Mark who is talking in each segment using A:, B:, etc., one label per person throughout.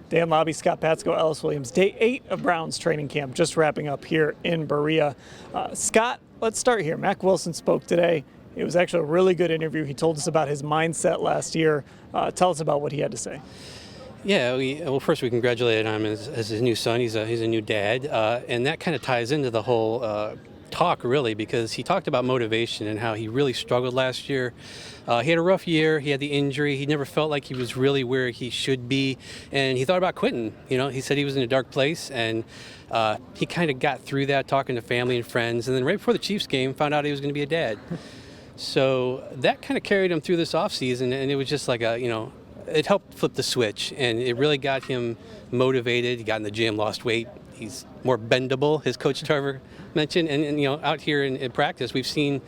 A: Dan Labbe, Scott Patsko, Ellis Williams. Day 8 of Browns training camp just wrapping up here in Berea. Scott, let's start here. Mack Wilson spoke today. It was actually a really good interview. He told us about his mindset last year. Tell us about what he had to say.
B: Yeah, well, first we congratulated him as his new son. He's a new dad, and that kind of ties into the whole talk, really, because he talked about motivation and how he really struggled last year. He had a rough year. He had the injury. He never felt like he was really where he should be, and he thought about quitting. You know, he said he was in a dark place, and he kind of got through that, talking to family and friends, and then right before the Chiefs game, found out he was going to be a dad. So that kind of carried him through this offseason, and it was just like it helped flip the switch, and it really got him motivated. He got in the gym, lost weight. He's more bendable, as Coach Tarver mentioned, and out here in practice, we've seen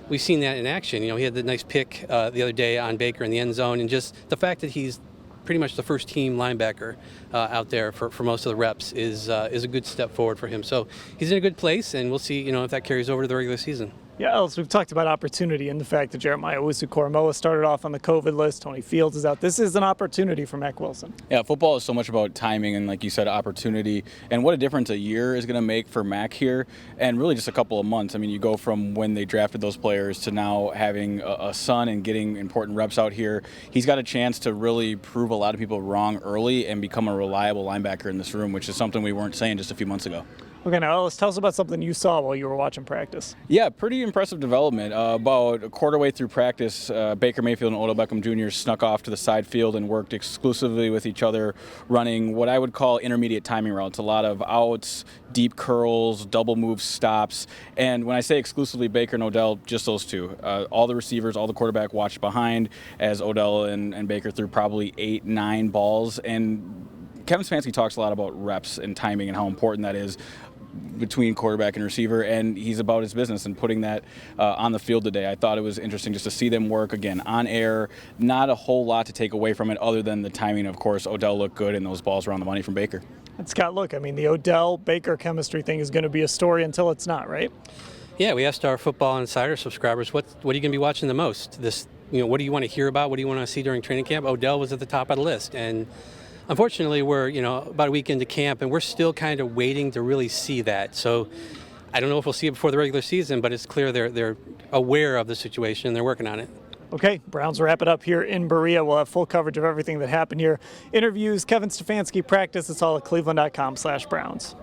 B: that in action. He had the nice pick the other day on Baker in the end zone, and just the fact that he's pretty much the first team linebacker out there for most of the reps is a good step forward for him. So he's in a good place, and we'll see if that carries over to the regular season.
A: Yeah, Ellis, we've talked about opportunity and the fact that Jeremiah Owusu-Koramoah started off on the COVID list. Tony Fields is out. This is an opportunity for Mack Wilson.
C: Yeah, football is so much about timing and, like you said, opportunity. And what a difference a year is going to make for Mack here, and really just a couple of months. I mean, you go from when they drafted those players to now having a son and getting important reps out here. He's got a chance to really prove a lot of people wrong early and become a reliable linebacker in this room, which is something we weren't saying just a few months ago.
A: Okay, now Ellis, tell us about something you saw while you were watching practice.
C: Yeah, pretty impressive development. About a quarter way through practice, Baker Mayfield and Odell Beckham Jr. snuck off to the side field and worked exclusively with each other, running what I would call intermediate timing routes. A lot of outs, deep curls, double move stops. And when I say exclusively Baker and Odell, just those two. All the receivers, all the quarterback watched behind as Odell and Baker threw probably 8-9 balls. And Kevin Stefanski talks a lot about reps and timing and how important that is between quarterback and receiver, and he's about his business and putting that on the field today. I thought it was interesting just to see them work, again, on air. Not a whole lot to take away from it other than the timing. Of course, Odell looked good, and those balls were on the money from Baker. And
A: Scott, look, I mean, the Odell-Baker chemistry thing is going to be a story until it's not, right?
B: Yeah, we asked our Football Insider subscribers, what are you going to be watching the most? What do you want to hear about? What do you want to see during training camp? Odell was at the top of the list, and unfortunately, we're about a week into camp, and we're still kind of waiting to really see that. So I don't know if we'll see it before the regular season, but it's clear they're aware of the situation and they're working on it.
A: Okay, Browns wrap it up here in Berea. We'll have full coverage of everything that happened here. Interviews, Kevin Stefanski, practice. It's all at cleveland.com/Browns.